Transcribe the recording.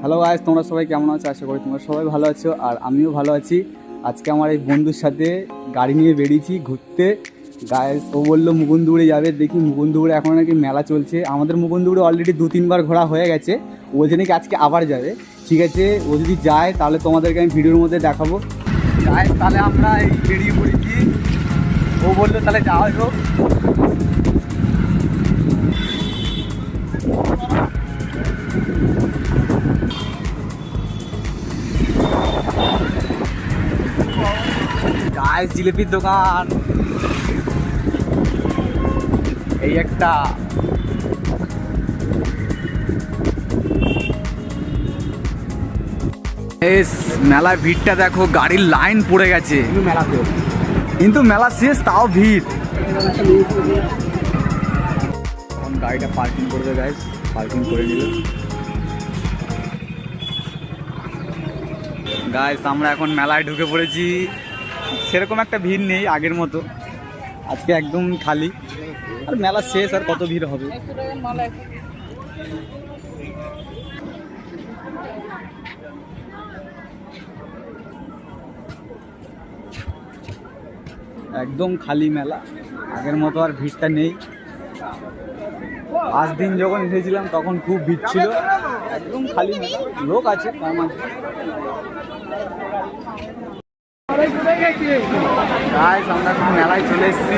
Hello guys, তোমরা সবাই কেমন আছো? আশা করি তোমরা সবাই ভালো আছো আর আমিও ভালো আছি। আজকে আমার এই বন্ধুর সাথে গাড়ি নিয়ে বেরিয়েছি ঘুরতে। গাইস ও বললো মুকুন্দপুরে যাবে, দেখি মুকুন্দপুরে এখন নাকি মেলা চলছে। আমাদের মুকুন্দপুরে অলরেডি 2-3 বার ঘোরা হয়ে গেছে, ও বলছে নাকি আজকে আবার যাবে। ঠিক আছে, ও যদি যায় তাহলে তোমাদেরকে আমি ভিডিওর মধ্যে দেখাবো। গাইস তাহলে আমরা এই বেরিয়ে পড়েছি, ও বললো তাহলে যাওয়া হোক। গাইস জিলিপির দোকান এই একটা। মেলায় ভিড়টা দেখো, গাড়ির লাইন পড়ে গেছে কিন্তু মেলা শেষ তাও ভিড়। এখন গাড়িটা পার্কিং করবে গাইস, পার্কিং করে নিল। গাইস আমরা এখন মেলায় ঢুকে পড়েছি, সেরকম একটা ভিড় নেই আগের মতো, আজকে একদম খালি। আর মেলা শেষ, আর কত ভিড় হবে। একদম খালি মেলা, আগের মতো আর ভিড়টা নেই। 5 দিন যখন এসেছিলাম তখন খুব ভিড় ছিল, একদম খালি মেলা। লোক আছে কম আছে। গাইস আমরা এখন মেলায় চলে এসেছি।